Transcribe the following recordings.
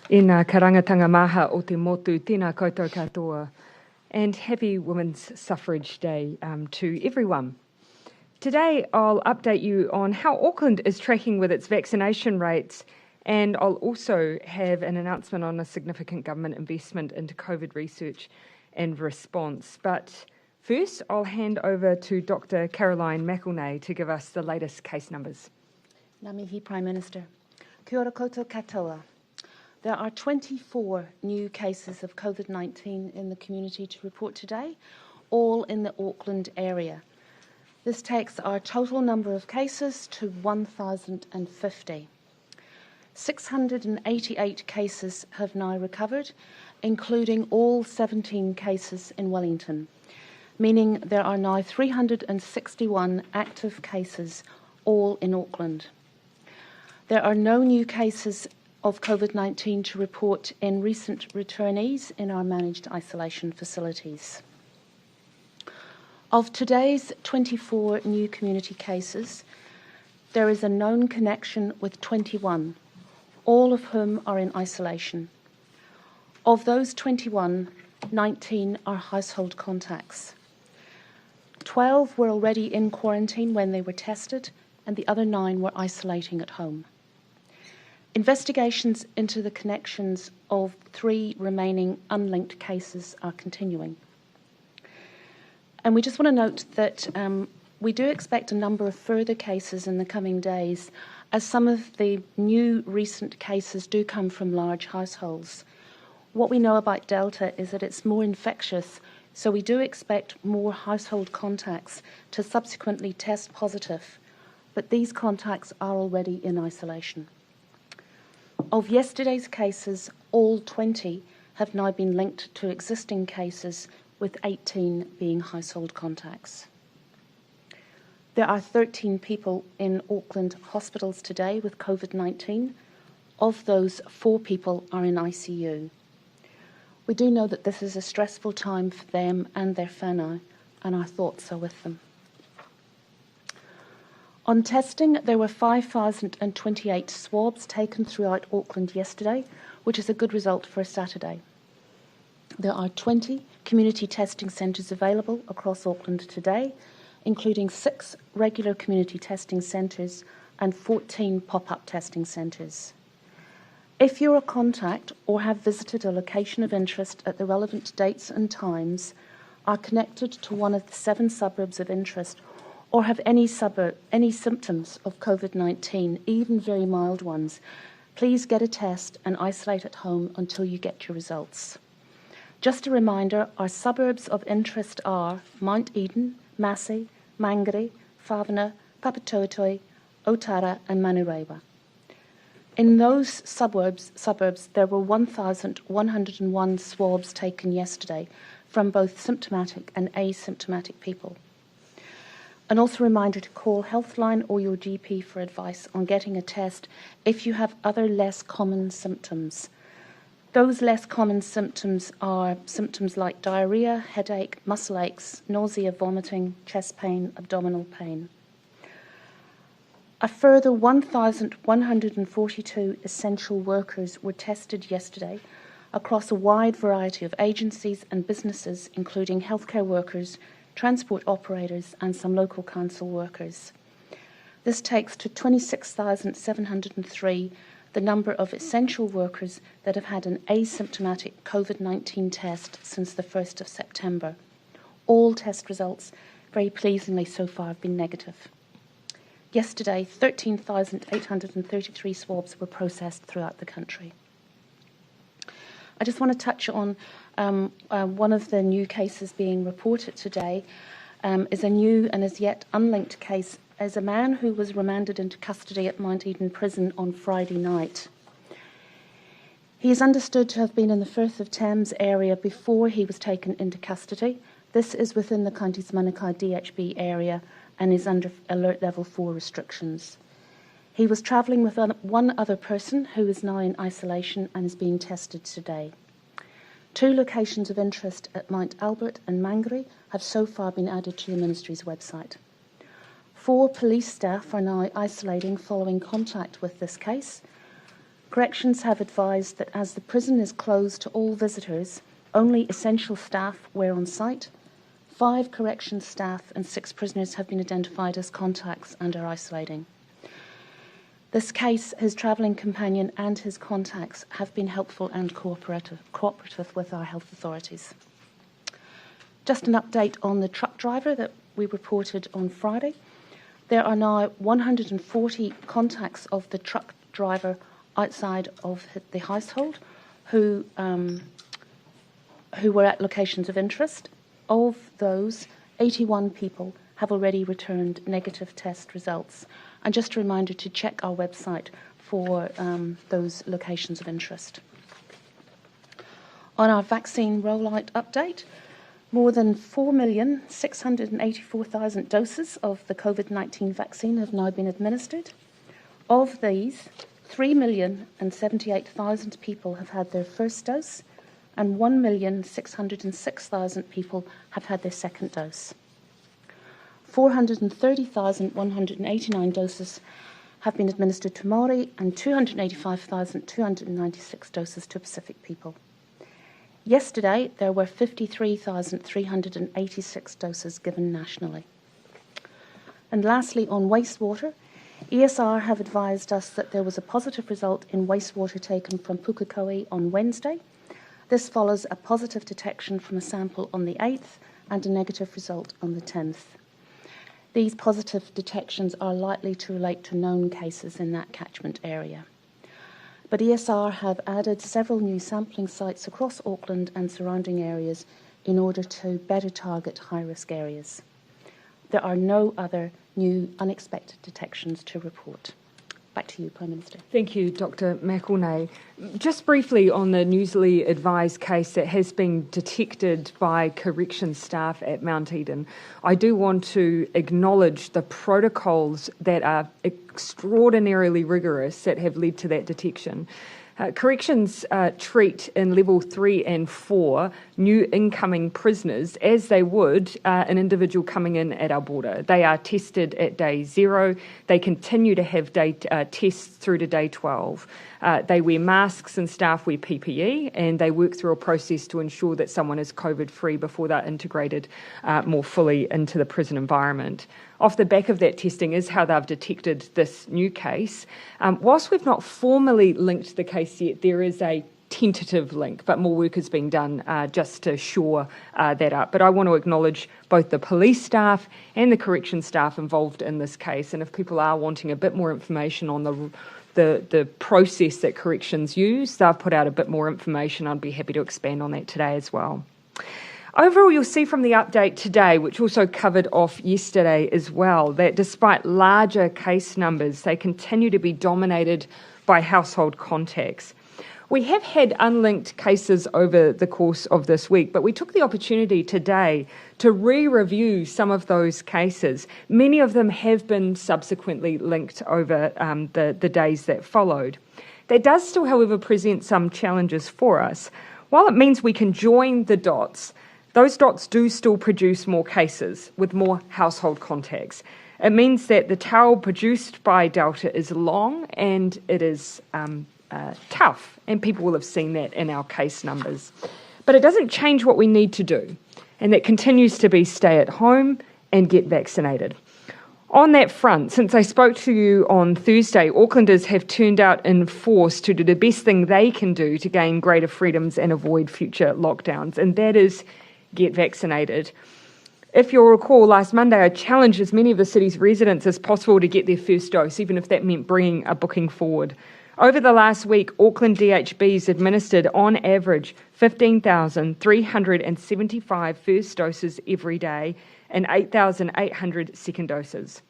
I ngā karangatanga maha o te motu, tēnā koutou katoa, and happy Women's Suffrage Day to everyone. Today I'll update you on how Auckland is tracking with its vaccination rates, and I'll also have an announcement on a significant government investment into COVID research and response. But first I'll hand over to Dr. Caroline McElnay to give us the latest case numbers. Ngā mihi, Prime Minister. Kia ora koutou katoa. There are 24 new cases of Covid-19 in the community to report today, all in the Auckland area. This takes our total number of cases to 1,050. 688 cases have now recovered, including all 17 cases in Wellington, meaning there are now 361 active cases, all in Auckland. There are no new cases of Covid-19 to report in recent returnees in our managed isolation facilities. Of today's 24 new community cases, there is a known connection with 21, all of whom are in isolation. Of those 21, 19 are household contacts. 12 were already in quarantine when they were tested, and the other 9 were isolating at home. Investigations into the connections of 3 remaining unlinked cases are continuing. And we just want to note that we do expect a number of further cases in the coming days, as some of the new recent cases do come from large households. What we know about Delta is that it's more infectious, so we do expect more household contacts to subsequently test positive, but these contacts are already in isolation. Of yesterday's cases, all 20 have now been linked to existing cases, with 18 being household contacts. There are 13 people in Auckland hospitals today with COVID-19. Of those, 4 people are in ICU. We do know that this is a stressful time for them and their whānau, and our thoughts are with them. On testing, there were 5,028 swabs taken throughout Auckland yesterday, which is a good result for a Saturday. There are 20 community testing centres available across Auckland today, including 6 regular community testing centres and 14 pop-up testing centres. If you're a contact or have visited a location of interest at the relevant dates and times, are connected to one of the 7 suburbs of interest, or have any symptoms of COVID-19, even very mild ones, please get a test and isolate at home until you get your results. Just a reminder, our suburbs of interest are Mount Eden, Massey, Mangere, Whāwana, Papatoetoe, Otara and Manurewa. In those suburbs, there were 1,101 swabs taken yesterday from both symptomatic and asymptomatic people. And also a reminder to call Healthline or your GP for advice on getting a test if you have other less common symptoms. Those less common symptoms are symptoms like diarrhea, headache, muscle aches, nausea, vomiting, chest pain, abdominal pain. A further 1,142 essential workers were tested yesterday across a wide variety of agencies and businesses, including healthcare workers, transport operators and some local council workers. This takes to 26,703 the number of essential workers that have had an asymptomatic COVID-19 test since the 1st of September. All test results, very pleasingly so far, have been negative. Yesterday, 13,833 swabs were processed throughout the country. I just want to touch on one of the new cases being reported today is a new and as yet unlinked case as a man who was remanded into custody at Mount Eden Prison on Friday night. He is understood to have been in the Firth of Thames area before he was taken into custody. This is within the Counties Manukau DHB area and is under Alert Level 4 restrictions. He was travelling with one other person who is now in isolation and is being tested today. 2 locations of interest at Mount Albert and Mangere have so far been added to the Ministry's website. 4 police staff are now isolating following contact with this case. Corrections have advised that as the prison is closed to all visitors, only essential staff were on site. 5 corrections staff and 6 prisoners have been identified as contacts and are isolating. This case, his travelling companion and his contacts have been helpful and cooperative with our health authorities. Just an update on the truck driver that we reported on Friday. There are now 140 contacts of the truck driver outside of the household who were at locations of interest. Of those, 81 people have already returned negative test results. And just a reminder to check our website for those locations of interest. On our vaccine rollout update, more than 4,684,000 doses of the Covid-19 vaccine have now been administered. Of these, 3,078,000 people have had their first dose, and 1,606,000 people have had their second dose. 430,189 doses have been administered to Māori and 285,296 doses to Pacific people. Yesterday, there were 53,386 doses given nationally. And lastly, on wastewater, ESR have advised us that there was a positive result in wastewater taken from Pukekohe on Wednesday. This follows a positive detection from a sample on the 8th and a negative result on the 10th. These positive detections are likely to relate to known cases in that catchment area. But ESR have added several new sampling sites across Auckland and surrounding areas in order to better target high-risk areas. There are no other new unexpected detections to report. Back to you, Prime Minister. Thank you, Dr. McElnay. Just briefly on the newsly advised case that has been detected by corrections staff at Mount Eden, I do want to acknowledge the protocols that are extraordinarily rigorous that have led to that detection. Corrections treat in level 3 and 4 new incoming prisoners as they would an individual coming in at our border. They are tested at day 0. They continue to have tests through to day 12. They wear masks and staff wear PPE, and they work through a process to ensure that someone is COVID-free before they're integrated more fully into the prison environment. Off the back of that testing is how they've detected this new case. Whilst we've not formally linked the case yet, there is a tentative link, but more work is being done just to shore that up. But I want to acknowledge both the police staff and the corrections staff involved in this case, and if people are wanting a bit more information on the process that corrections use, they've put out a bit more information. I'd be happy to expand on that today as well. Overall, you'll see from the update today, which also covered off yesterday as well, that despite larger case numbers, they continue to be dominated by household contacts. We have had unlinked cases over the course of this week, but we took the opportunity today to re-review some of those cases. Many of them have been subsequently linked over the days that followed. That does still, however, present some challenges for us. While it means we can join the dots, those dots do still produce more cases with more household contacts. It means that the tail produced by Delta is long and it is tough, and people will have seen that in our case numbers. But it doesn't change what we need to do, and that continues to be stay at home and get vaccinated. On that front, since I spoke to you on Thursday, Aucklanders have turned out in force to do the best thing they can do to gain greater freedoms and avoid future lockdowns, and that is get vaccinated. If you'll recall, last Monday I challenged as many of the city's residents as possible to get their first dose, even if that meant bringing a booking forward. Over the last week, Auckland DHBs administered on average 15,375 first doses every day and 8,800 second doses.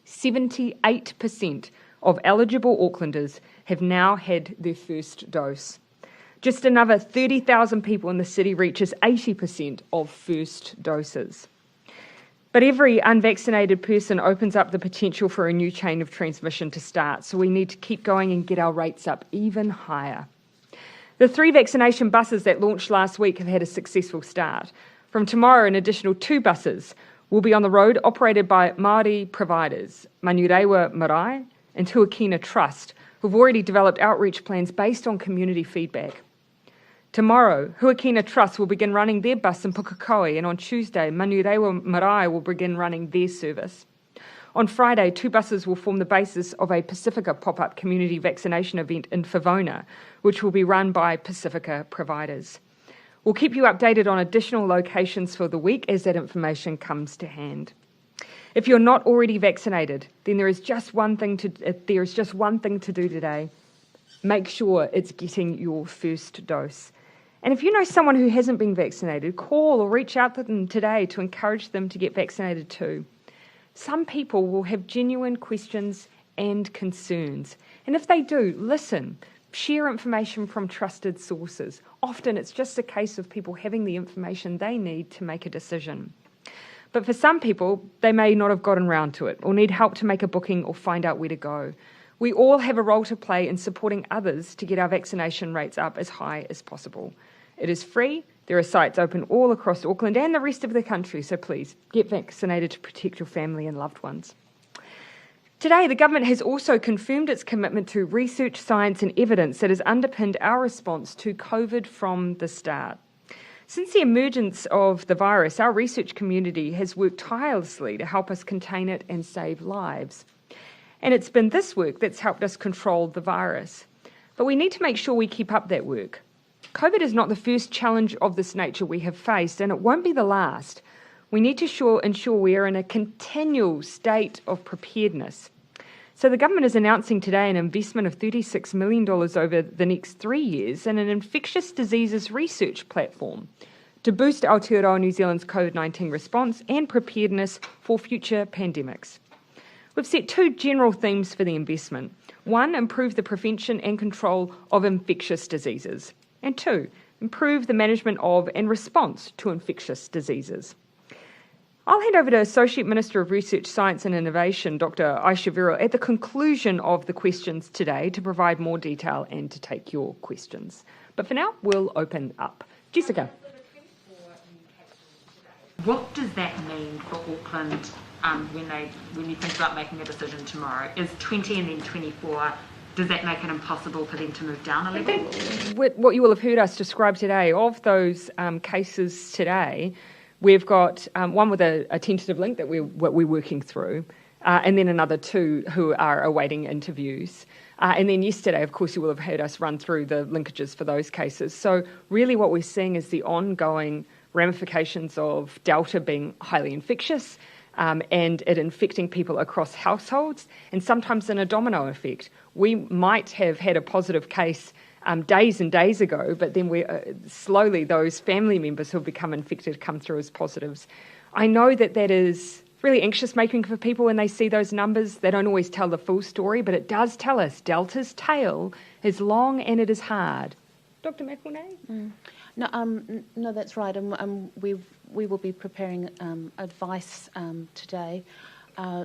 78% of eligible Aucklanders have now had their first dose. Just another 30,000 people in the city reaches 80% of first doses. But every unvaccinated person opens up the potential for a new chain of transmission to start, so we need to keep going and get our rates up even higher. The 3 vaccination buses that launched last week have had a successful start. From tomorrow, an additional 2 buses will be on the road, operated by Māori providers, Manurewa Marae and Tuakina Trust, who who've already developed outreach plans based on community feedback. Tomorrow, Huakina Trust will begin running their bus in Pukekohe, and on Tuesday, Manurewa Marae will begin running their service. On Friday, 2 buses will form the basis of a Pacifica pop-up community vaccination event in Favona, which will be run by Pacifica providers. We'll keep you updated on additional locations for the week as that information comes to hand. If you're not already vaccinated, then there is just one thing to do today. Make sure it's getting your first dose. And if you know someone who hasn't been vaccinated, call or reach out to them today to encourage them to get vaccinated too. Some people will have genuine questions and concerns. And if they do, listen, share information from trusted sources. Often it's just a case of people having the information they need to make a decision. But for some people, they may not have gotten round to it or need help to make a booking or find out where to go. We all have a role to play in supporting others to get our vaccination rates up as high as possible. It is free. There are sites open all across Auckland and the rest of the country, so please get vaccinated to protect your family and loved ones. Today, the government has also confirmed its commitment to research, science and evidence that has underpinned our response to COVID from the start. Since the emergence of the virus, our research community has worked tirelessly to help us contain it and save lives. And it's been this work that's helped us control the virus. But we need to make sure we keep up that work. COVID is not the first challenge of this nature we have faced, and it won't be the last. We need to ensure we are in a continual state of preparedness. So the government is announcing today an investment of $36 million over the next 3 years in an infectious diseases research platform to boost Aotearoa New Zealand's COVID-19 response and preparedness for future pandemics. We've set 2 general themes for the investment. 1, improve the prevention and control of infectious diseases. And 2, improve the management of and response to infectious diseases. I'll hand over to Associate Minister of Research, Science and Innovation, Dr. Aisha Verrill, at the conclusion of the questions today to provide more detail and to take your questions. But for now, we'll open up. Jessica. What does that mean for Auckland when you think about making a decision tomorrow? Is 20 and then 24... does that make it impossible for them to move down a level? What you will have heard us describe today, of those cases today, we've got one with a tentative link that we're working through, and then another 2 who are awaiting interviews. And then yesterday, of course, you will have heard us run through the linkages for those cases. So really what we're seeing is the ongoing ramifications of Delta being highly infectious, and it infecting people across households, and sometimes in a domino effect. We might have had a positive case days and days ago, but then slowly those family members who have become infected come through as positives. I know that is really anxious making for people when they see those numbers. They don't always tell the full story, but it does tell us Delta's tail is long and it is hard. Dr. McElnay? No, that's right. We will be preparing advice today,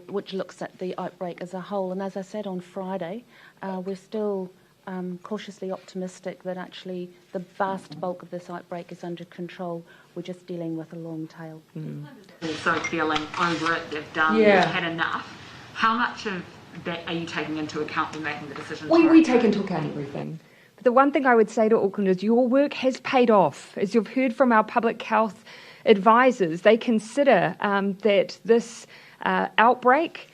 which looks at the outbreak as a whole. And as I said on Friday, we're still cautiously optimistic that actually the vast bulk of this outbreak is under control. We're just dealing with a long tail. Also feeling over it, they've had enough. How much of that are you taking into account when making the decision? We take into account everything. But the one thing I would say to Auckland is your work has paid off. As you've heard from our public health advisors, they consider that this outbreak,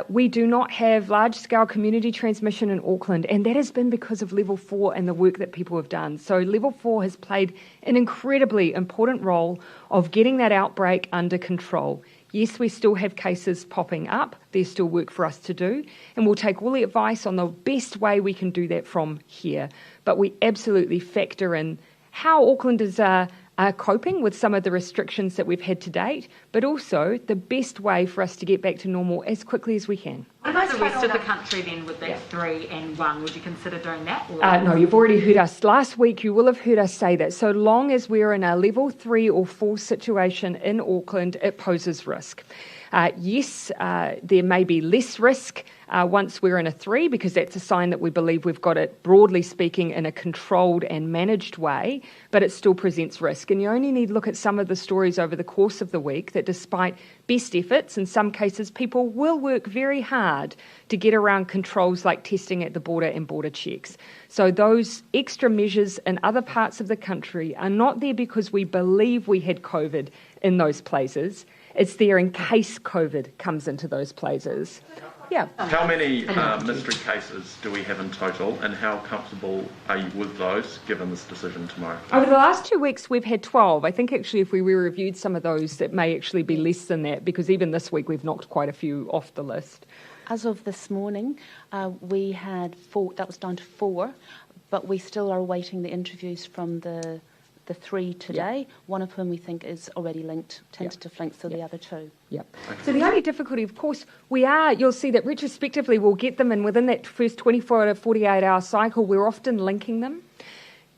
we do not have large-scale community transmission in Auckland, and that has been because of Level 4 and the work that people have done. So Level 4 has played an incredibly important role of getting that outbreak under control. Yes, we still have cases popping up. There's still work for us to do, and we'll take all the advice on the best way we can do that from here. But we absolutely factor in how Aucklanders are coping with some of the restrictions that we've had to date, but also the best way for us to get back to normal as quickly as we can. What about the rest of the country then with that 3 and 1? Would you consider doing that? No, you've already heard us. Last week you will have heard us say that so long as we're in a level 3 or 4 situation in Auckland, it poses risk. Yes, there may be less risk once we're in a 3, because that's a sign that we believe we've got it, broadly speaking, in a controlled and managed way, but it still presents risk. And you only need to look at some of the stories over the course of the week that despite best efforts, in some cases, people will work very hard to get around controls like testing at the border and border checks. So those extra measures in other parts of the country are not there because we believe we had COVID in those places. It's there in case COVID comes into those places. Yeah. How many mystery cases do we have in total, and how comfortable are you with those given this decision tomorrow? Over the last 2 weeks, we've had 12. I think actually if we reviewed some of those, it may actually be less than that, because even this week we've knocked quite a few off the list. As of this morning, we had 4, that was down to 4, but we still are awaiting the interviews from the 3 today, one of whom we think is already linked, tentative links to the other 2. Yep. So the only difficulty, of course, you'll see that retrospectively we'll get them, and within that first 24 to 48 hour cycle, we're often linking them.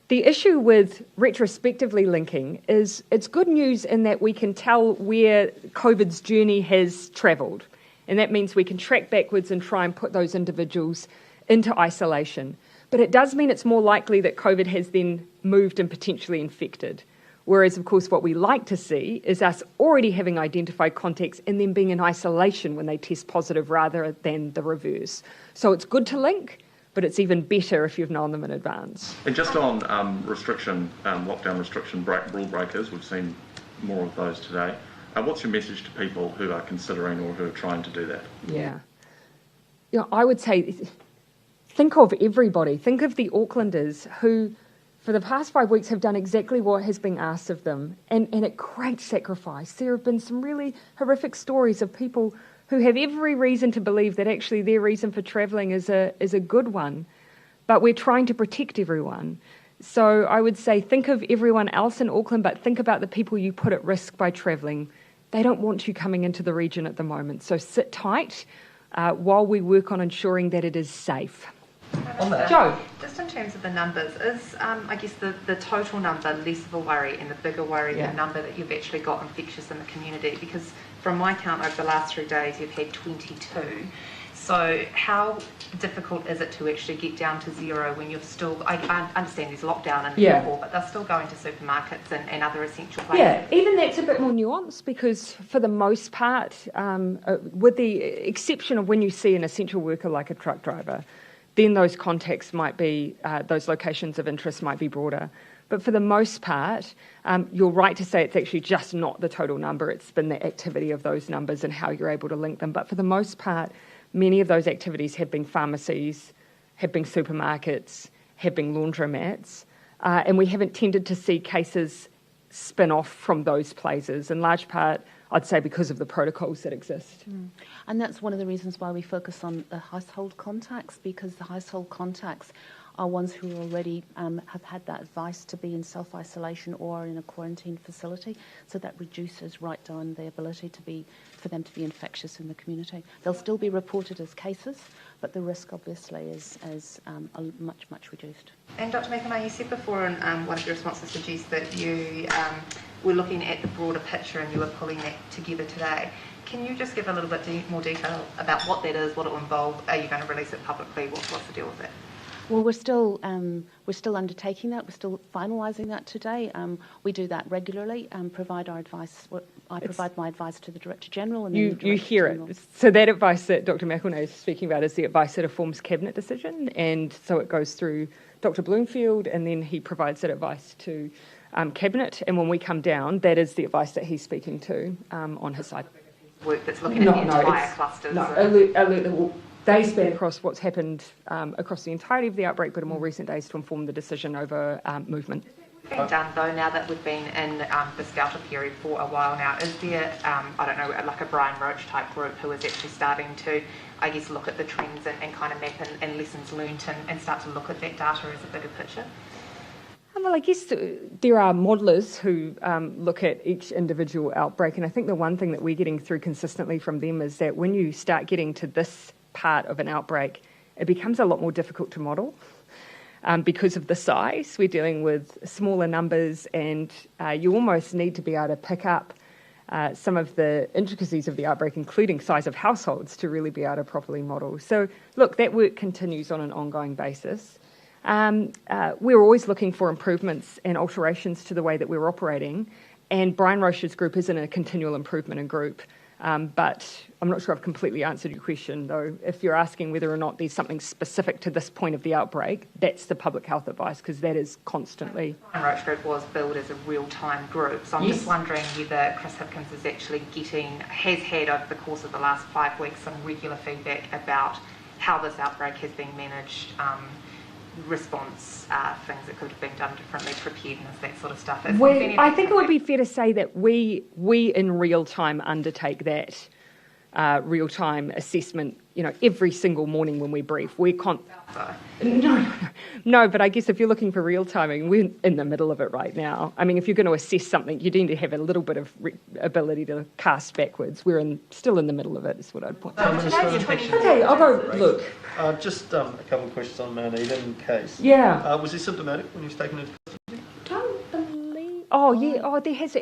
The issue with retrospectively linking is it's good news in that we can tell where COVID's journey has travelled. And that means we can track backwards and try and put those individuals into isolation. But it does mean it's more likely that COVID has then moved and potentially infected. Whereas, of course, what we like to see is us already having identified contacts and then being in isolation when they test positive rather than the reverse. So it's good to link, but it's even better if you've known them in advance. And just on lockdown restriction rule breakers, we've seen more of those today. What's your message to people who are considering or who are trying to do that? Yeah. I would say think of everybody. Think of the Aucklanders who, for the past 5 weeks, have done exactly what has been asked of them, and at great sacrifice. There have been some really horrific stories of people who have every reason to believe that actually their reason for travelling is a good one, but we're trying to protect everyone. So I would say think of everyone else in Auckland, but think about the people you put at risk by travelling. They don't want you coming into the region at the moment, so sit tight while we work on ensuring that it is safe. Joe? Just in terms of the numbers, is I guess the total number less of a worry and the bigger worry the number that you've actually got infectious in the community? Because from my count over the last 3 days you've had 22. So how difficult is it to actually get down to 0 when you're still, I understand there's lockdown and therefore, but they're still going to supermarkets and other essential places? Yeah, even that's a bit more nuanced because for the most part, with the exception of when you see an essential worker like a truck driver, then those contacts might be, those locations of interest might be broader. But for the most part, you're right to say it's actually just not the total number, it's been the activity of those numbers and how you're able to link them. But for the most part, many of those activities have been pharmacies, have been supermarkets, have been laundromats, and we haven't tended to see cases spin off from those places, in large part, I'd say, because of the protocols that exist. And that's one of the reasons why we focus on the household contacts, because the household contacts are ones who already have had that advice to be in self-isolation or in a quarantine facility, so that reduces right down the ability for them to be infectious in the community. They'll still be reported as cases, but the risk obviously is much, much reduced. And Dr. McIntyre, you said before in one of your responses suggests that you were looking at the broader picture and you were pulling that together today. Can you just give a little bit more detail about what that is, what it will involve? Are you going to release it publicly? What's the deal with it? Well, we're still undertaking that. We're still finalising that today. We do that regularly. Provide our advice. I provide my advice to the Director General, and then you hear it. So that advice that Dr. McIntyre is speaking about is the advice that informs cabinet decision, and so it goes through Dr. Bloomfield, and then he provides that advice to cabinet. And when we come down, that is the advice that he's speaking to on his side. Work that's looking at the entire clusters. Alert. They span across what's happened across the entirety of the outbreak, but in more recent days to inform the decision over movement. Being done though, now that we've been in the scouter period for a while now, is there, I don't know, like a Brian Roach type group who is actually starting to, I guess, look at the trends and kind of map and lessons learnt and start to look at that data as a bigger picture? Well, I guess there are modellers who look at each individual outbreak, and I think the one thing that we're getting through consistently from them is that when you start getting to this part of an outbreak, it becomes a lot more difficult to model because of the size. We're dealing with smaller numbers, and you almost need to be able to pick up some of the intricacies of the outbreak, including size of households, to really be able to properly model. So, look, that work continues on an ongoing basis. We're always looking for improvements and alterations to the way that we're operating, and Brian Roche's group isn't a continual improvement in group. But I'm not sure I've completely answered your question, though. If you're asking whether or not there's something specific to this point of the outbreak, that's the public health advice, because that is constantly... Brian Roche group was billed as a real-time group, so I'm just wondering whether Chris Hipkins is actually has had over the course of the last 5 weeks some regular feedback about how this outbreak has been managed, response, things that could have been done differently, preparedness, that sort of stuff. I think it would be fair to say that we in real time undertake that real-time assessment, every single morning when we brief. No, but I guess if you're looking for real timing, we're in the middle of it right now. I mean, if you're going to assess something, you need to have a little bit of ability to cast backwards. We're still in the middle of it, is what I'd point out. Okay, I'll go look. Just a couple of questions on Mount Eden case. Yeah. Was he symptomatic when he was taken into custody? Don't believe... Oh, yeah. Oh, there has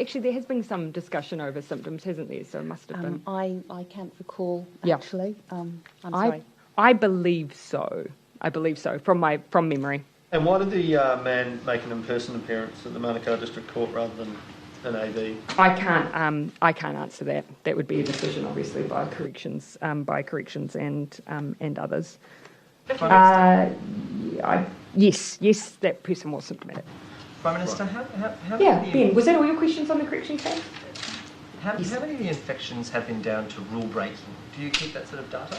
been some discussion over symptoms, hasn't there? So it must have been... I can't recall, actually. I'm sorry. I believe so. From memory. And why did the man make an in-person appearance at the Manukau District Court rather than an AV? I can't answer that. That would be a decision, obviously, by corrections and others. Yes, that person was symptomatic. Prime Minister, how Ben, was that all your questions on the correction case? How many of the infections have been down to rule breaking? Do you keep that sort of data?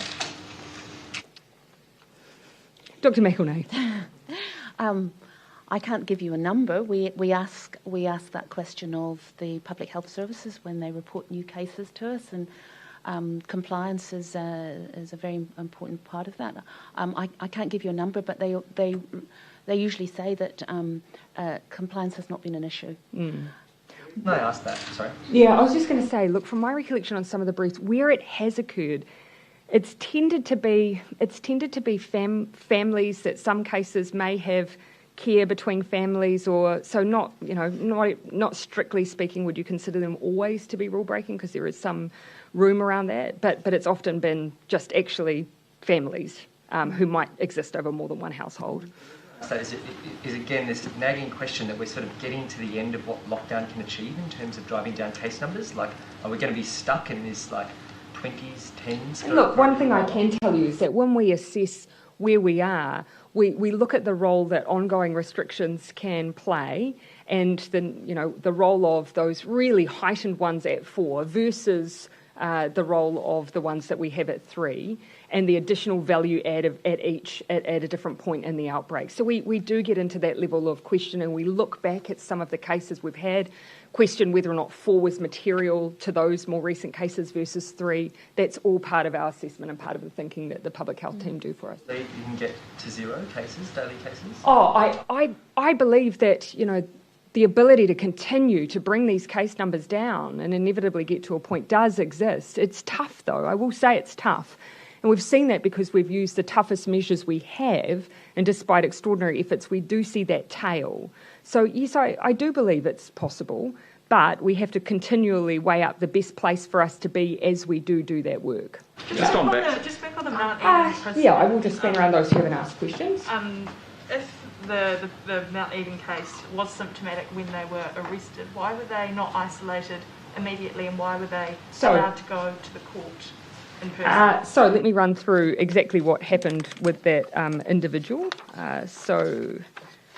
Dr. McElnay. I can't give you a number. We ask that question of the Public Health Services when they report new cases to us, and compliance is a very important part of that. I can't give you a number, but they usually say that compliance has not been an issue. No, I asked that. Sorry. Yeah, I was just going to say, look, from my recollection on some of the briefs, where it has occurred, it's tended to be families that some cases may have care between families, or so not strictly speaking would you consider them always to be rule breaking, because there is some room around that, but it's often been just actually families who might exist over more than one household. So is again this nagging question that we're sort of getting to the end of what lockdown can achieve in terms of driving down case numbers? Like, are we going to be stuck in this 20s, 10s? Look, one thing I can tell you is that when we assess where we are, we look at the role that ongoing restrictions can play, and the role of those really heightened ones at 4 versus the role of the ones that we have at 3, and the additional value add at each at a different point in the outbreak. So we do get into that level of question, and we look back at some of the cases we've had, question whether or not 4 was material to those more recent cases versus 3. That's all part of our assessment and part of the thinking that the public health team do for us. So you can get to 0 cases, daily cases? Oh, I believe that, the ability to continue to bring these case numbers down and inevitably get to a point does exist. It's tough, though. I will say it's tough. And we've seen that because we've used the toughest measures we have, and despite extraordinary efforts, we do see that tail. So, yes, I do believe it's possible, but we have to continually weigh up the best place for us to be as we do that work. Just back on the Mount Eden precedent. Yeah, I will just span around those who haven't asked questions. If the Mount Eden case was symptomatic when they were arrested, why were they not isolated immediately, and why were they allowed to go to the court in person? So let me run through exactly what happened with that individual. So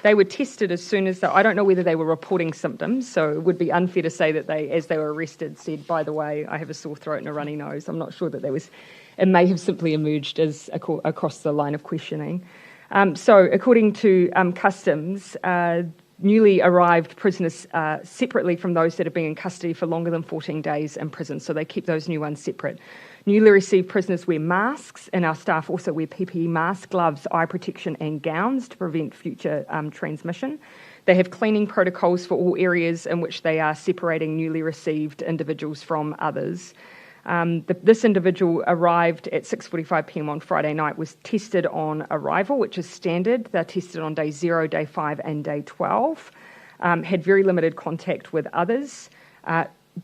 they were tested as soon as I don't know whether they were reporting symptoms, so it would be unfair to say that they, as they were arrested, said, by the way, I have a sore throat and a runny nose. I'm not sure that it may have simply emerged as across the line of questioning. So according to Customs, newly arrived prisoners separately from those that have been in custody for longer than 14 days in prison, so they keep those new ones separate. Newly received prisoners wear masks, and our staff also wear PPE masks, gloves, eye protection and gowns to prevent future transmission. They have cleaning protocols for all areas in which they are separating newly received individuals from others. This individual arrived at 6:45pm on Friday night, was tested on arrival, which is standard. They're tested on day 0, day 5 and day 12. Had very limited contact with others.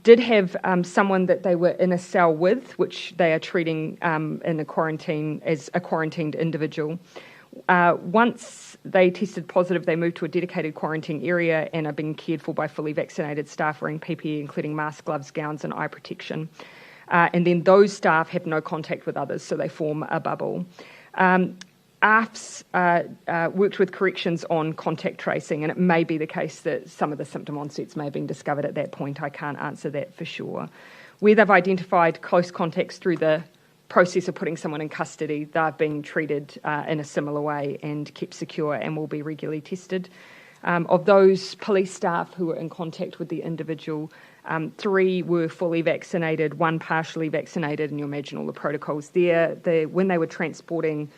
did have someone that they were in a cell with, which they are treating in a quarantine as a quarantined individual. Once they tested positive, they moved to a dedicated quarantine area and are being cared for by fully vaccinated staff wearing PPE, including masks, gloves, gowns, and eye protection. And then those staff have no contact with others, so they form a bubble. AFS worked with corrections on contact tracing, and it may be the case that some of the symptom onsets may have been discovered at that point. I can't answer that for sure. Where they've identified close contacts through the process of putting someone in custody, they're being treated in a similar way and kept secure and will be regularly tested. Of those police staff who were in contact with the individual, 3 were fully vaccinated, 1 partially vaccinated, and you imagine all the protocols there. When they were transporting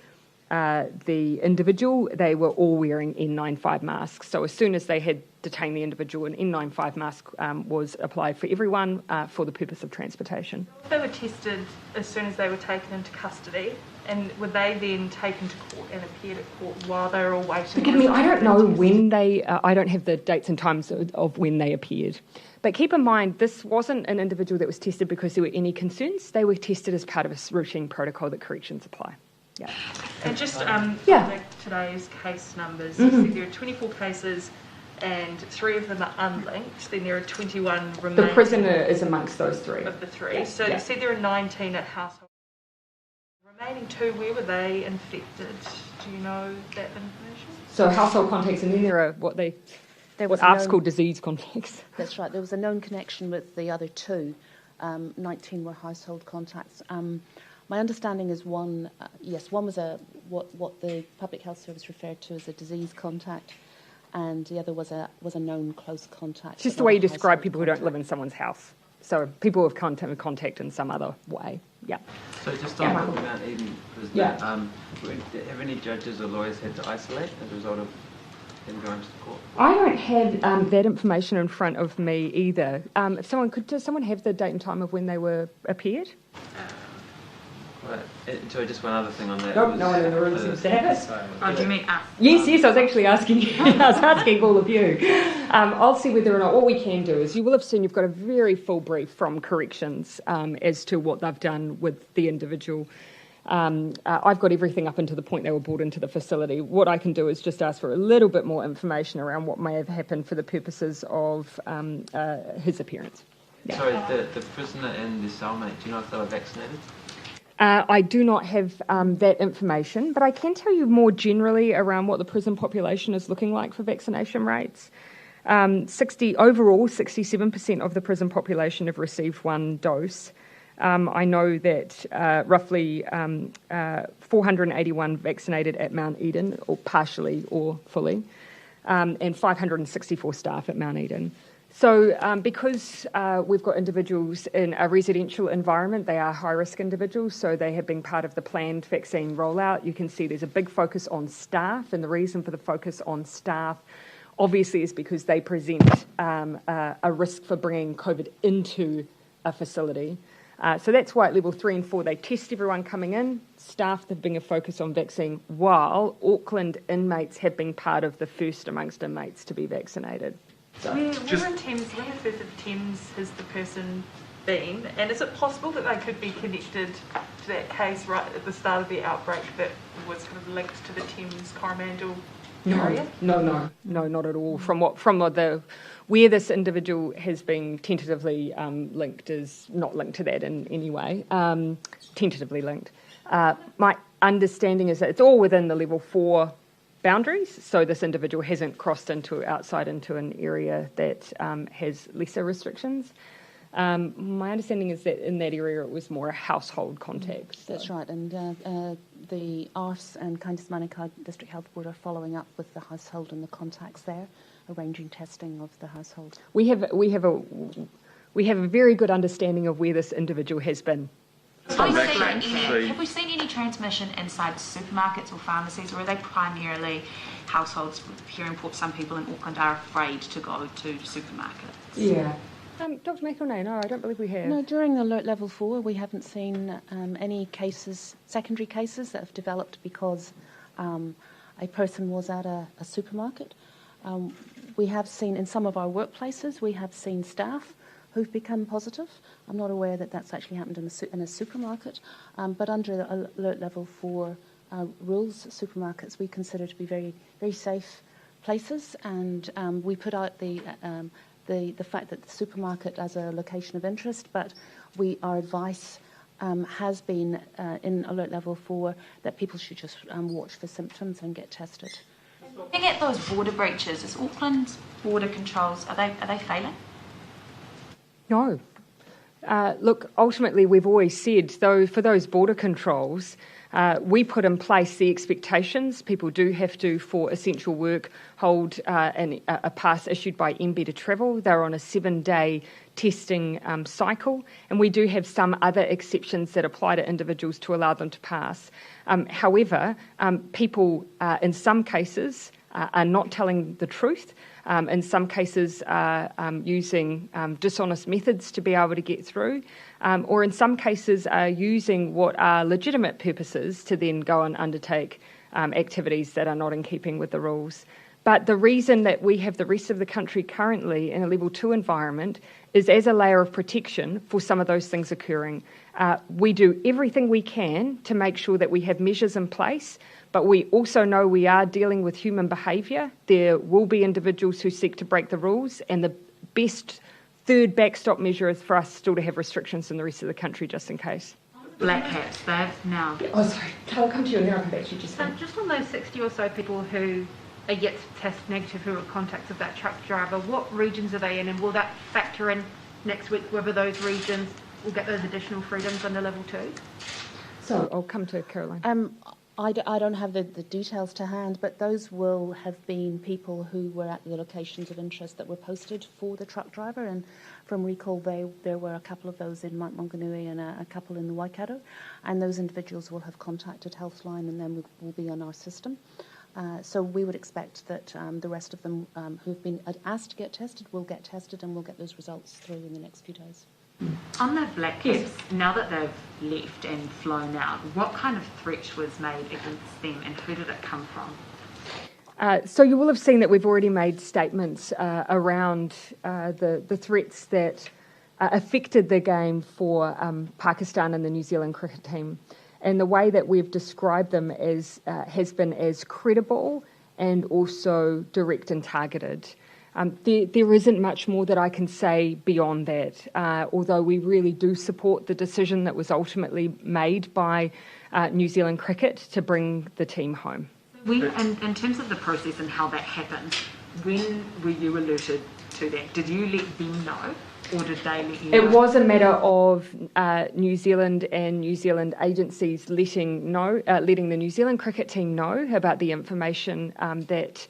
the individual, they were all wearing N95 masks. So as soon as they had detained the individual, an N95 mask was applied for everyone for the purpose of transportation. They were tested as soon as they were taken into custody, and were they then taken to court and appeared at court while they were all waiting? Forgive me, I don't know when they, I don't have the dates and times of when they appeared. But keep in mind, this wasn't an individual that was tested because there were any concerns. They were tested as part of a routine protocol that corrections apply. Yeah. And just today's case numbers, Mm-hmm. you said there are 24 cases and 3 of them are unlinked, then there are 21 remaining. The prisoner is amongst those 3. Of the 3. Yeah. So you said there are 19 at household. The remaining 2, where were they infected? Do you know that information? So household contacts, and then there are what AFS call disease contacts. That's right. There was a known connection with the other 2. 19 were household contacts. My understanding is one was what the Public Health Service referred to as a disease contact, and the other was a known close contact. It's just the way you describe people who don't live in someone's house. So people who have contact in some other way. Yeah. So just on Mount Eden, have any judges or lawyers had to isolate as a result of them going to the court? I don't have that information in front of me either. Does someone have the date and time of when they were appeared? So just one other thing on that. Nope, no one in the room seems to have it. Oh, do you mean us? Yes, I was actually asking I was asking all of you. I'll see whether or not, what we can do is, you will have seen you've got a very full brief from corrections as to what they've done with the individual. I've got everything up until the point they were brought into the facility. What I can do is just ask for a little bit more information around what may have happened for the purposes of his appearance. Yeah. Sorry, the prisoner and the cellmate, do you know if they were vaccinated? I do not have that information, but I can tell you more generally around what the prison population is looking like for vaccination rates. Overall, 67% of the prison population have received 1 dose. I know that roughly 481 vaccinated at Mount Eden, or partially or fully, and 564 staff at Mount Eden. So because we've got individuals in a residential environment, they are high-risk individuals, so they have been part of the planned vaccine rollout. You can see there's a big focus on staff, and the reason for the focus on staff obviously is because they present a risk for bringing COVID into a facility. So that's why at level 3 and 4 they test everyone coming in. Staff have been a focus on vaccine, while Auckland inmates have been part of the first amongst inmates to be vaccinated. So, where in Thames, where on earth of Thames has the person been? And is it possible that they could be connected to that case right at the start of the outbreak that was kind of linked to the Thames Coromandel area? No, not at all. Where this individual has been tentatively linked is not linked to that in any way. Tentatively linked. My understanding is that it's all within the level 4 boundaries, so this individual hasn't crossed outside into an area that has lesser restrictions. My understanding is that in that area it was more a household contact. That's right, and the ARS and Kindness Manukau District Health Board are following up with the household and the contacts there, arranging testing of the household. We have a very good understanding of where this individual has been. Have we seen any transmission inside supermarkets or pharmacies, or are they primarily households? Here in Port, some people in Auckland are afraid to go to supermarkets. Yeah. Dr. McElnay, no, I don't believe we have. No, during alert level 4, we haven't seen any secondary cases that have developed because a person was at a supermarket. We have seen in some of our workplaces, we have seen staff who've become positive. I'm not aware that that's actually happened in a supermarket, but under the alert level 4 rules, supermarkets we consider to be very, very safe places, and we put out the fact that the supermarket as a location of interest, but our advice has been in alert level 4 that people should just watch for symptoms and get tested. Looking at those border breaches, is Auckland's border controls, are they failing? No. Look, ultimately we've always said, though, for those border controls, we put in place the expectations. People do have to, for essential work, hold a pass issued by MB to travel. They're on a 7-day testing cycle, and we do have some other exceptions that apply to individuals to allow them to pass. However, people in some cases are not telling the truth. In some cases are using dishonest methods to be able to get through, or in some cases are using what are legitimate purposes to then go and undertake activities that are not in keeping with the rules. But the reason that we have the rest of the country currently in a level 2 environment is as a layer of protection for some of those things occurring. We do everything we can to make sure that we have measures in place, but we also know we are dealing with human behaviour. There will be individuals who seek to break the rules, and the best third backstop measure is for us still to have restrictions in the rest of the country just in case. Black hats, they've now... Oh, sorry. I'll come to you and then I'll come back to you just then. Just on those 60 or so people who are yet to test negative who are contacts of that truck driver, what regions are they in, and will that factor in next week whether those regions will get those additional freedoms under level 2? So I'll come to Caroline. I don't have the details to hand, but those will have been people who were at the locations of interest that were posted for the truck driver, and from recall there were a couple of those in Mount Maunganui and a couple in the Waikato, and those individuals will have contacted Healthline and then will be on our system. So we would expect that the rest of them who've been asked to get tested will get tested, and we'll get those results through in the next few days. On the black caps, now that they've left and flown out, what kind of threat was made against them, and who did it come from? So you will have seen that we've already made statements around the threats that affected the game for Pakistan and the New Zealand cricket team. And the way that we've described them as has been as credible and also direct and targeted. There isn't much more that I can say beyond that, although we really do support the decision that was ultimately made by New Zealand Cricket to bring the team home. In terms of the process and how that happened, when were you alerted to that? Did you let them know, or did they let you know? It was a matter of New Zealand and New Zealand agencies letting the New Zealand cricket team know about the information that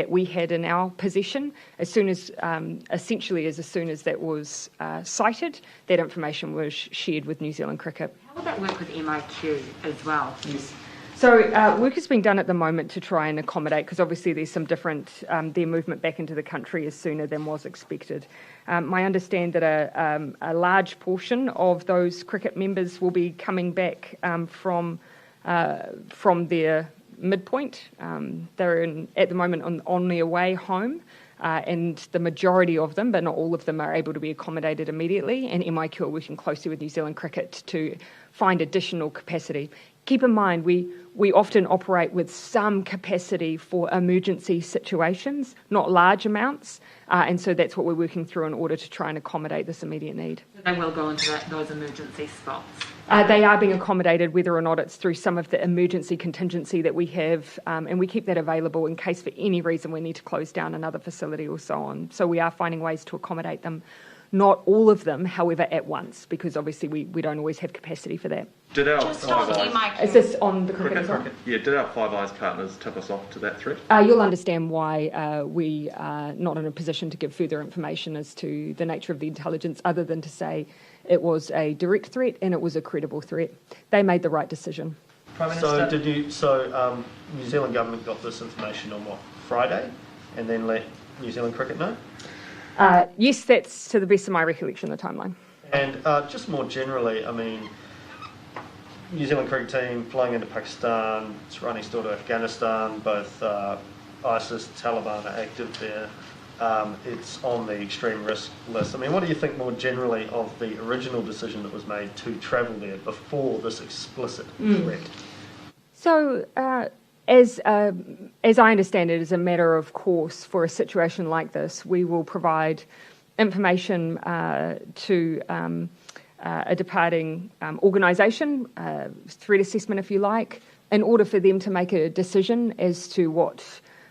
we had in our possession. As soon as that was cited, that information was shared with New Zealand Cricket. How would that work with MIQ as well? Yes. So work is being done at the moment to try and accommodate, because obviously there's some different, their movement back into the country is sooner than was expected. I understand that a large portion of those cricket members will be coming back from their midpoint. They're at the moment on their way home, and the majority of them, but not all of them, are able to be accommodated immediately, and MIQ are working closely with New Zealand Cricket to find additional capacity. Keep in mind, we often operate with some capacity for emergency situations, not large amounts, and so that's what we're working through in order to try and accommodate this immediate need. They will go into those emergency spots? They are being accommodated, whether or not it's through some of the emergency contingency that we have, and we keep that available in case for any reason we need to close down another facility or so on. So we are finding ways to accommodate them. Not all of them, however, at once, because obviously we don't always have capacity for that. Did our Just on MIQ. Is this on the cricket as well? Yeah, did our Five Eyes partners tip us off to that threat? You'll understand why we are not in a position to give further information as to the nature of the intelligence, other than to say it was a direct threat and it was a credible threat. They made the right decision. Prime Minister? New Zealand government got this information on Friday, and then let New Zealand Cricket know? Yes, that's to the best of my recollection, the timeline. And just more generally, I mean, New Zealand cricket team flying into Pakistan, it's right next door to Afghanistan, both ISIS, Taliban are active there. it's on the extreme risk list. I mean, what do you think more generally of the original decision that was made to travel there before this explicit threat? So, as I understand it, as a matter of course, for a situation like this, we will provide information to a departing organisation, threat assessment if you like, in order for them to make a decision as to what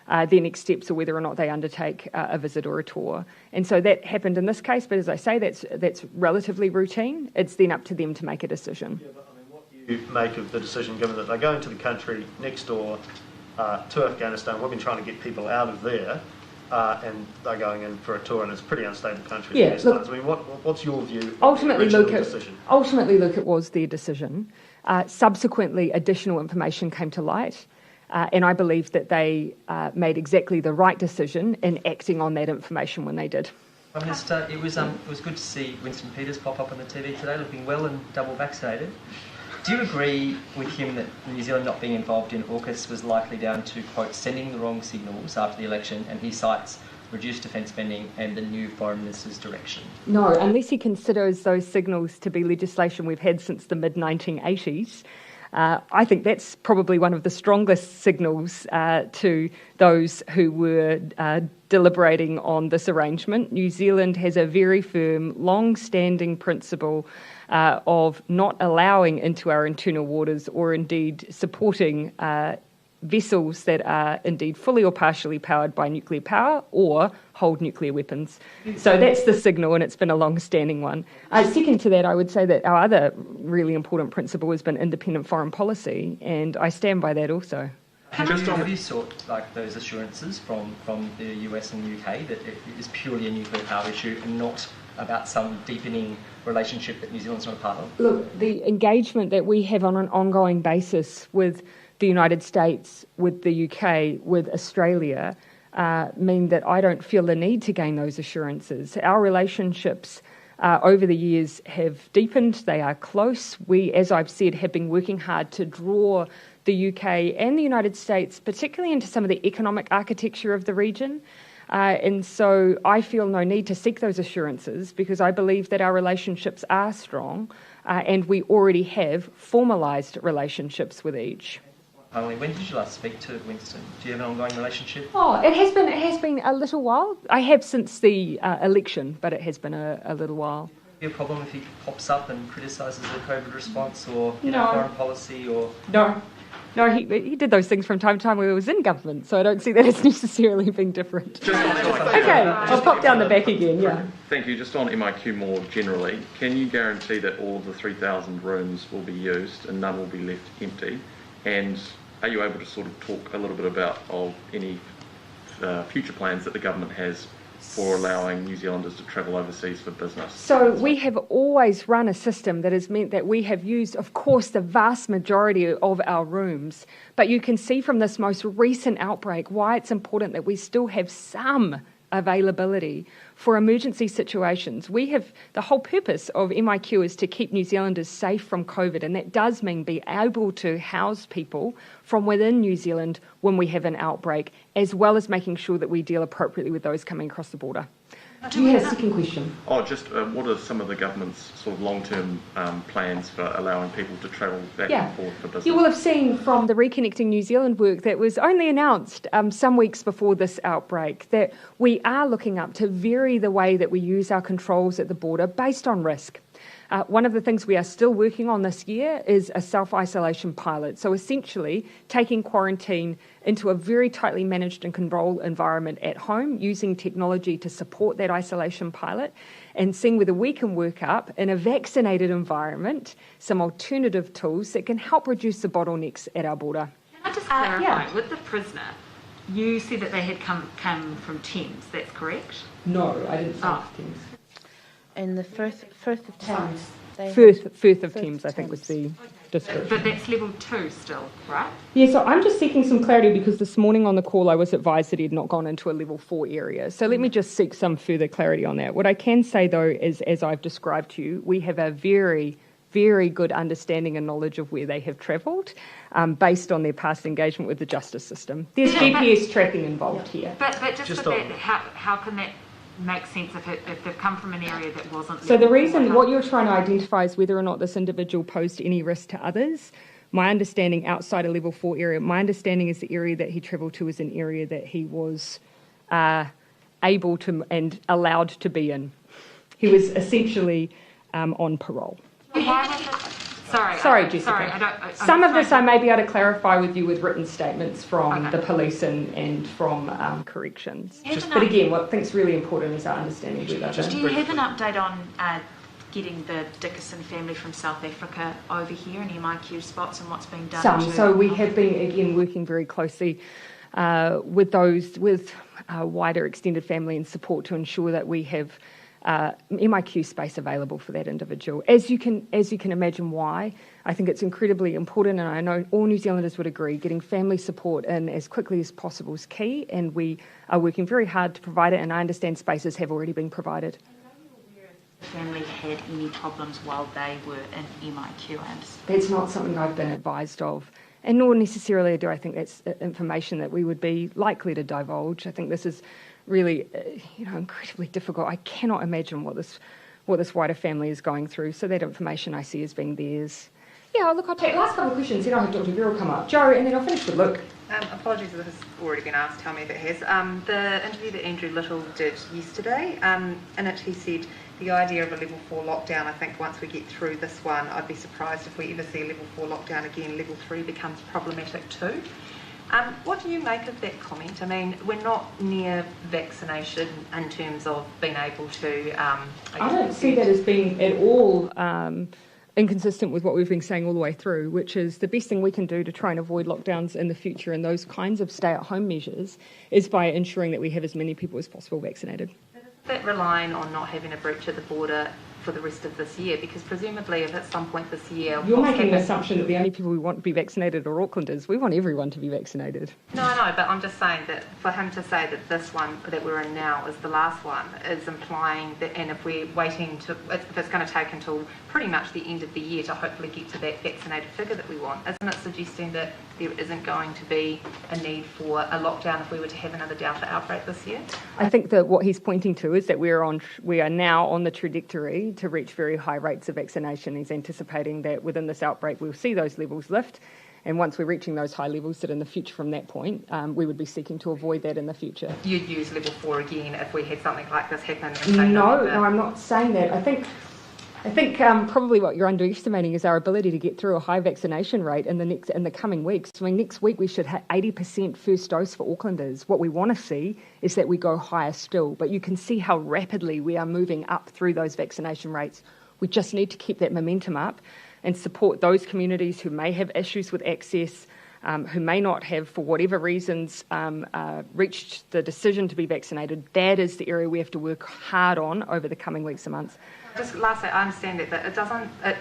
their next steps or whether or not they undertake a visit or a tour. And so that happened in this case, but as I say, that's relatively routine. It's then up to them to make a decision. Yeah, but I mean, what do you make of the decision given that they go into the country next door to Afghanistan? We've been trying to get people out of there, and they're going in for a tour, and it's a pretty unstable country. Yeah, look, I mean, what's your view? Ultimately, Luke, it was their decision. Subsequently, additional information came to light, and I believe that they made exactly the right decision in acting on that information when they did. Prime Minister, it was good to see Winston Peters pop up on the TV today, looking well and double vaccinated. Do you agree with him that New Zealand not being involved in AUKUS was likely down to, quote, sending the wrong signals after the election, and he cites reduced defence spending and the new Foreign Minister's direction? No, unless he considers those signals to be legislation we've had since the mid-1980s. I think that's probably one of the strongest signals to those who were deliberating on this arrangement. New Zealand has a very firm, long-standing principle of not allowing into our internal waters or indeed supporting vessels that are indeed fully or partially powered by nuclear power or hold nuclear weapons. So that's the signal, and it's been a long-standing one. Second to that, I would say that our other really important principle has been independent foreign policy, and I stand by that also. Have you sought those assurances from the US and the UK that it is purely a nuclear power issue and not about some deepening relationship that New Zealand's not a part of? Look, the engagement that we have on an ongoing basis with the United States, with the UK, with Australia, mean that I don't feel the need to gain those assurances. Our relationships over the years have deepened. They are close. We, as I've said, have been working hard to draw the UK and the United States, particularly into some of the economic architecture of the region. And so I feel no need to seek those assurances because I believe that our relationships are strong and we already have formalised relationships with each. When did you last speak to Winston? Do you have an ongoing relationship? Oh, it has been a little while. I have since the election, but it has been a little while. Would it be a problem if he pops up and criticises the COVID response or foreign policy or? No, he did those things from time to time when he was in government, so I don't see that as necessarily being different. Okay, I'll pop down the back again, yeah. Thank you. Just on MIQ more generally, can you guarantee that all of the 3,000 rooms will be used and none will be left empty? And are you able to sort of talk a little bit about any future plans that the government has for allowing New Zealanders to travel overseas for business? So we have always run a system that has meant that we have used, of course, the vast majority of our rooms. But you can see from this most recent outbreak why it's important that we still have some availability for emergency situations. The whole purpose of MIQ is to keep New Zealanders safe from COVID, and that does mean be able to house people from within New Zealand when we have an outbreak, as well as making sure that we deal appropriately with those coming across the border. Do you have a second question? What are some of the government's sort of long-term plans for allowing people to travel back and forth for business? You will have seen from the Reconnecting New Zealand work that was only announced some weeks before this outbreak that we are looking up to vary the way that we use our controls at the border based on risk. One of the things we are still working on this year is a self-isolation pilot. So essentially taking quarantine into a very tightly managed and controlled environment at home, using technology to support that isolation pilot and seeing whether we can work up in a vaccinated environment some alternative tools that can help reduce the bottlenecks at our border. Can I just clarify, with the prisoner, you said that they had come from Thames, that's correct? No, I didn't say Thames. In the Firth of Thames. Firth of Thames, I think was the description. But that's level 2 still, right? Yeah, so I'm just seeking some clarity because this morning on the call I was advised that he had not gone into a level 4 area. So let me just seek some further clarity on that. What I can say though is, as I've described to you, we have a very very good understanding and knowledge of where they have travelled based on their past engagement with the justice system. There's GPS tracking involved here. But just with that, how can that make sense if they've come from an area that wasn't... So the reason, what you're trying to identify is whether or not this individual posed any risk to others. My understanding outside a level 4 area, my understanding is the area that he travelled to is an area that he was able to and allowed to be in. He was essentially on parole. Sorry, Jessica. Sorry, Some of this I may be able to clarify with you with written statements from the police and from corrections. But again, what I think is really important is our understanding of where they're. Do you have an update on getting the Dickerson family from South Africa over here in MIQ spots and what's being done? So we have been, again, working very closely with those, with wider extended family and support to ensure that we have MIQ space available for that individual. As you can imagine why, I think it's incredibly important, and I know all New Zealanders would agree, getting family support in as quickly as possible is key, and we are working very hard to provide it, and I understand spaces have already been provided. The family had any problems while they were in MIQ? That's not something I've been advised of, and nor necessarily do I think that's information that we would be likely to divulge. I think this is really, incredibly difficult. I cannot imagine what this wider family is going through. So that information I see as being theirs. Yeah, look, I'll take the last couple of questions, then I'll have Dr. Veera come up. Joe, and then I'll finish with Luke. Apologies if this has already been asked, tell me if it has. The interview that Andrew Little did yesterday, in it he said the idea of a level 4 lockdown, I think once we get through this one, I'd be surprised if we ever see a level 4 lockdown again. Level 3 becomes problematic too. What do you make of that comment? I mean, we're not near vaccination in terms of being able to... I don't see that as being at all inconsistent with what we've been saying all the way through, which is the best thing we can do to try and avoid lockdowns in the future and those kinds of stay-at-home measures is by ensuring that we have as many people as possible vaccinated. Is that relying on not having a breach at the border for the rest of this year? Because presumably if at some point this year... You're making an assumption that the only people we want to be vaccinated are Aucklanders. We want everyone to be vaccinated. No, but I'm just saying that for him to say that this one that we're in now is the last one is implying that, and if we're waiting to, if it's going to take until pretty much the end of the year to hopefully get to that vaccinated figure that we want, isn't it suggesting that there isn't going to be a need for a lockdown if we were to have another Delta outbreak this year? I think that what he's pointing to is that we are now on the trajectory to reach very high rates of vaccination. He's anticipating that within this outbreak we'll see those levels lift, and once we're reaching those high levels, that in the future from that point we would be seeking to avoid that in the future. You'd use level 4 again if we had something like this happen? No, I'm not saying that. I think probably what you're underestimating is our ability to get through a high vaccination rate in the coming weeks. I mean, next week we should hit 80% first dose for Aucklanders. What we want to see is that we go higher still, but you can see how rapidly we are moving up through those vaccination rates. We just need to keep that momentum up and support those communities who may have issues with access, who may not have, for whatever reasons, reached the decision to be vaccinated. That is the area we have to work hard on over the coming weeks and months. Just lastly, I understand that,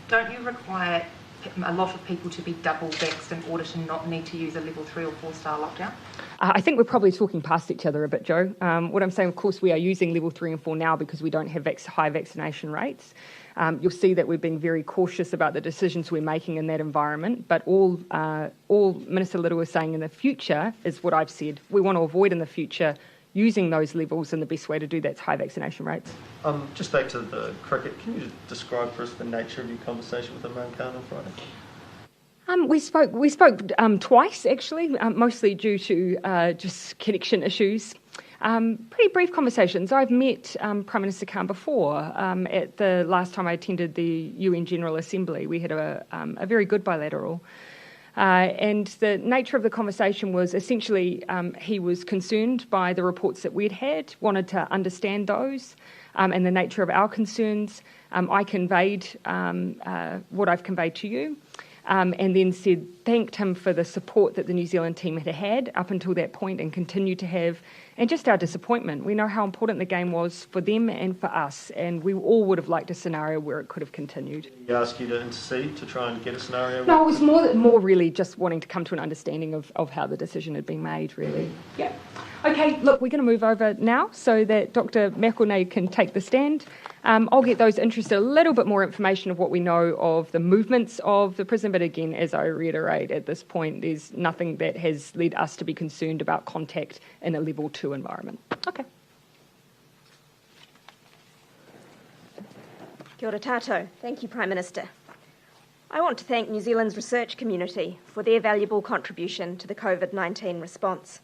don't you require a lot of people to be double vaxxed in order to not need to use a level 3 or 4 star lockdown? I think we're probably talking past each other a bit, Joe. What I'm saying, of course, we are using level 3 and 4 now because we don't have high vaccination rates. You'll see that we're being very cautious about the decisions we're making in that environment, but all Minister Little is saying in the future is what I've said. We want to avoid in the future using those levels, and the best way to do that is high vaccination rates. Just back to the cricket, can you just describe for us the nature of your conversation with Imran Khan on Friday? We spoke twice, actually, mostly due to just connection issues. Pretty brief conversations. I've met Prime Minister Khan before. At the last time I attended the UN General Assembly, we had a very good bilateral. And the nature of the conversation was essentially he was concerned by the reports that we'd had, wanted to understand those and the nature of our concerns. I conveyed what I've conveyed to you and then thanked him for the support that the New Zealand team had had up until that point and continued to have, and just our disappointment. We know how important the game was for them and for us, and we all would have liked a scenario where it could have continued. He asked you to intercede to try and get a scenario? No, it was more really just wanting to come to an understanding of how the decision had been made, really. Yeah. Okay, look, we're going to move over now so that Dr. McElnay can take the stand. I'll get those interested a little bit more information of what we know of the movements of the prison, but again, as I reiterate, at this point, there's nothing that has led us to be concerned about contact in a level 2 environment. Okay. Kia ora tātou. Thank you, Prime Minister. I want to thank New Zealand's research community for their valuable contribution to the COVID-19 response.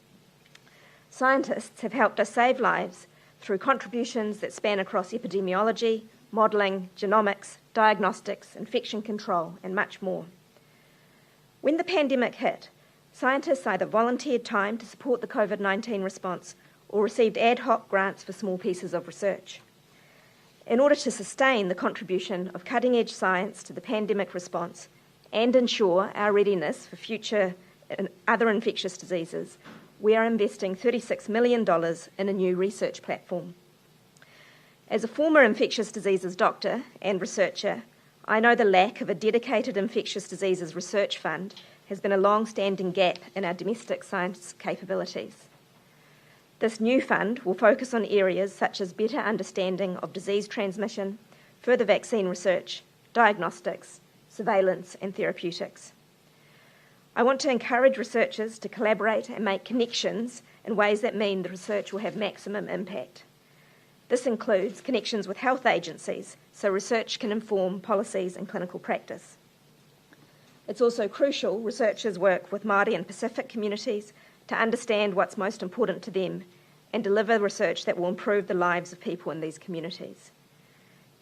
Scientists have helped us save lives through contributions that span across epidemiology, modelling, genomics, diagnostics, infection control, and much more. When the pandemic hit, scientists either volunteered time to support the COVID-19 response or received ad hoc grants for small pieces of research. In order to sustain the contribution of cutting-edge science to the pandemic response and ensure our readiness for future other infectious diseases, we are investing $36 million in a new research platform. As a former infectious diseases doctor and researcher, I know the lack of a dedicated infectious diseases research fund has been a long-standing gap in our domestic science capabilities. This new fund will focus on areas such as better understanding of disease transmission, further vaccine research, diagnostics, surveillance and therapeutics. I want to encourage researchers to collaborate and make connections in ways that mean the research will have maximum impact. This includes connections with health agencies so research can inform policies and clinical practice. It's also crucial researchers work with Māori and Pacific communities to understand what's most important to them and deliver research that will improve the lives of people in these communities.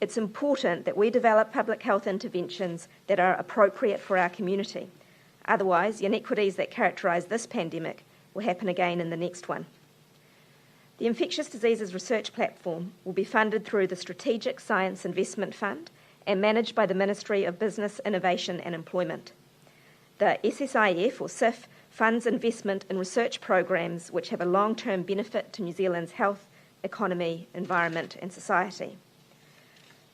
It's important that we develop public health interventions that are appropriate for our community. Otherwise, the inequities that characterise this pandemic will happen again in the next one. The Infectious Diseases Research Platform will be funded through the Strategic Science Investment Fund and managed by the Ministry of Business, Innovation and Employment. The SSIF, or SIF, funds investment in research programs which have a long-term benefit to New Zealand's health, economy, environment and society.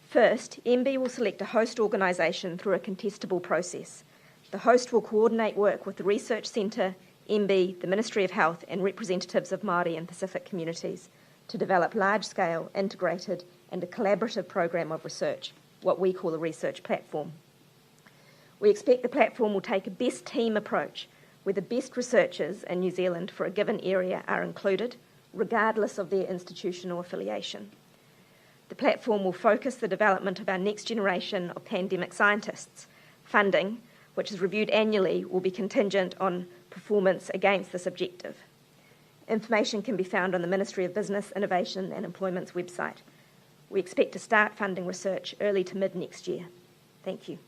First, MB will select a host organisation through a contestable process. The host will coordinate work with the Research Centre, MB, the Ministry of Health and representatives of Māori and Pacific communities to develop large-scale, integrated and a collaborative program of research, what we call a research platform. We expect the platform will take a best team approach where the best researchers in New Zealand for a given area are included, regardless of their institutional affiliation. The platform will focus the development of our next generation of pandemic scientists. Funding, which is reviewed annually, will be contingent on performance against this objective. Information can be found on the Ministry of Business, Innovation and Employment's website. We expect to start funding research early to mid next year. Thank you.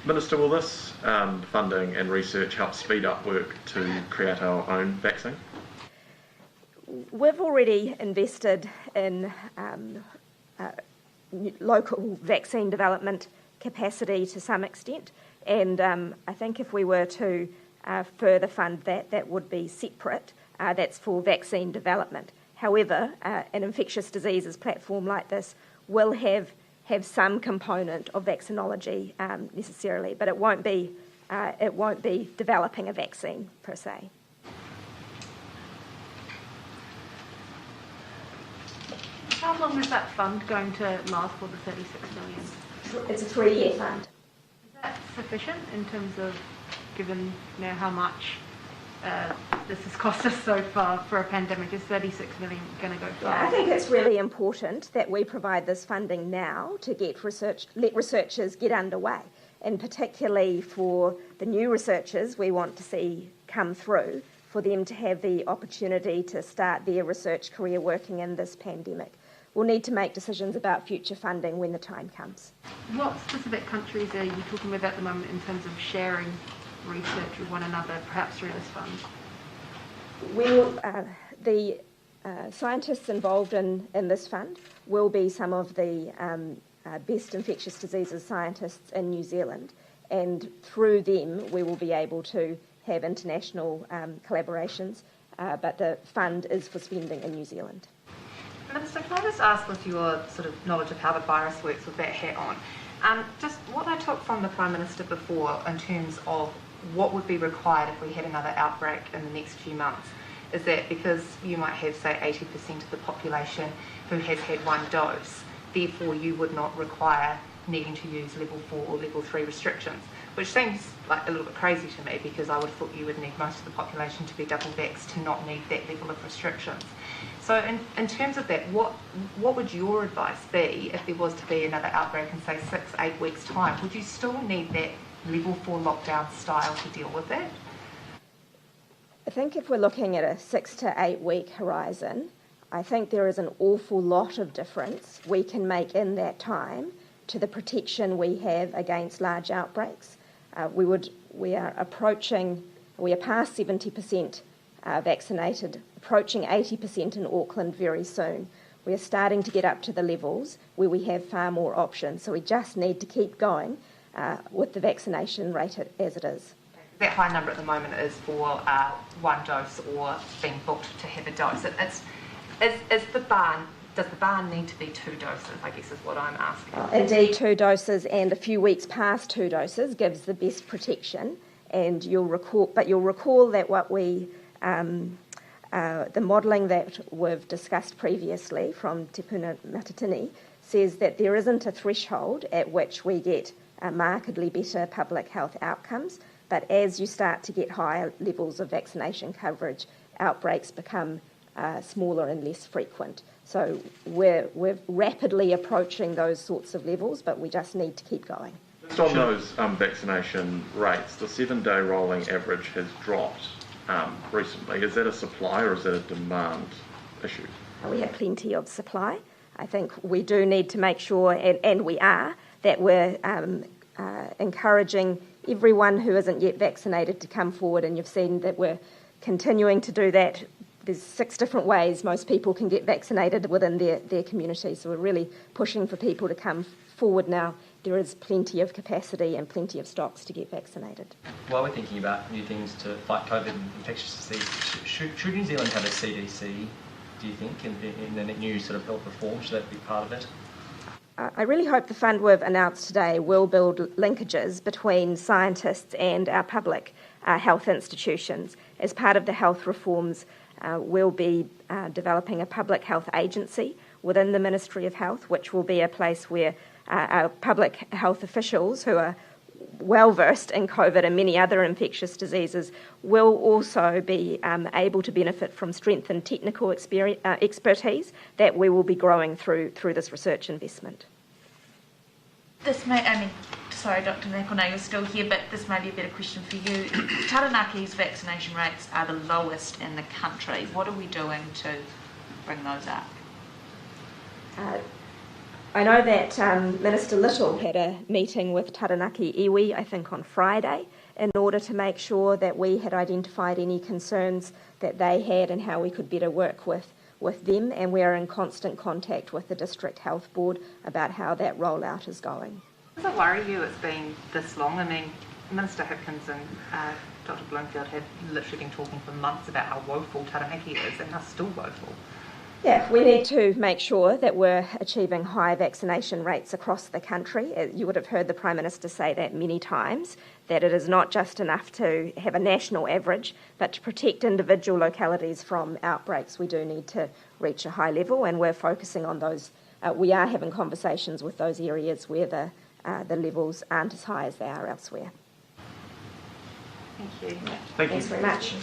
Minister, will this funding and research help speed up work to create our own vaccine? We've already invested in local vaccine development capacity to some extent, and I think if we were to further fund that, that would be separate. That's for vaccine development. However, an infectious diseases platform like this will have some component of vaccinology necessarily, but it won't be developing a vaccine per se. How long is that fund going to last for the 36 million? It's a 3-year fund. Is that sufficient in terms of, given how much this has cost us so far for a pandemic? Is 36 million going to go far? Yeah, I think it's really important that we provide this funding now to let researchers get underway. And particularly for the new researchers we want to see come through, for them to have the opportunity to start their research career working in this pandemic. We'll need to make decisions about future funding when the time comes. What specific countries are you talking with at the moment in terms of sharing research with one another, perhaps through this fund? The scientists involved in this fund will be some of the best infectious diseases scientists in New Zealand, and through them we will be able to have international collaborations, but the fund is for spending in New Zealand. Minister, can I just ask, with your sort of knowledge of how the virus works with that hat on, just what I took from the Prime Minister before in terms of what would be required if we had another outbreak in the next few months? Is that because you might have, say, 80% of the population who has had one dose, therefore you would not require needing to use level 4 or level 3 restrictions, which seems like a little bit crazy to me, because I would have thought you would need most of the population to be double vaxxed to not need that level of restrictions. So in terms of that, what would your advice be if there was to be another outbreak in, say, 6-8 weeks' time? Would you still need that level 4 lockdown style to deal with that? I think if we're looking at a 6 to 8 week horizon, I think there is an awful lot of difference we can make in that time to the protection we have against large outbreaks. We are past 70% vaccinated, approaching 80% in Auckland very soon. We are starting to get up to the levels where we have far more options, so we just need to keep going with the vaccination rate as it is. That high number at the moment is for one dose or being booked to have a dose. Does the bar need to be 2 doses, I guess is what I'm asking. Indeed, 2 doses and a few weeks past 2 doses gives the best protection. And you'll recall that what the modelling that we've discussed previously from Te Puna Matatini says that there isn't a threshold at which we get markedly better public health outcomes. But as you start to get higher levels of vaccination coverage, outbreaks become smaller and less frequent. So we're rapidly approaching those sorts of levels, but we just need to keep going. Just on those vaccination rates, the 7-day rolling average has dropped recently. Is that a supply or is that a demand issue? We have plenty of supply. I think we do need to make sure, and we are, that we're encouraging everyone who isn't yet vaccinated to come forward, and you've seen that we're continuing to do that. There's 6 different ways most people can get vaccinated within their community, so we're really pushing for people to come forward now. There is plenty of capacity and plenty of stocks to get vaccinated. While we're thinking about new things to fight COVID and infectious disease, should New Zealand have a CDC, do you think, in the new sort of health reform? Should that be part of it? I really hope the fund we've announced today will build linkages between scientists and our public health institutions. As part of the health reforms, we'll be developing a public health agency within the Ministry of Health, which will be a place where our public health officials, who are well versed in COVID and many other infectious diseases, will also be able to benefit from strengthened technical expertise that we will be growing through this research investment. Sorry, Dr. Nakone, you're still here, but this may be a better question for you. Taranaki's vaccination rates are the lowest in the country. What are we doing to bring those up? I know that Minister Little had a meeting with Taranaki iwi, I think on Friday, in order to make sure that we had identified any concerns that they had and how we could better work with them, and we are in constant contact with the District Health Board about how that rollout is going. Does it worry you it's been this long? I mean, Minister Hipkins and Dr. Bloomfield have literally been talking for months about how woeful Taranaki is, and they're still woeful. Yeah, we need to make sure that we're achieving high vaccination rates across the country. You would have heard the Prime Minister say that many times, that it is not just enough to have a national average, but to protect individual localities from outbreaks, we do need to reach a high level, and we're focusing on those. We are having conversations with those areas where the levels aren't as high as they are elsewhere. Thank you. Thanks very much.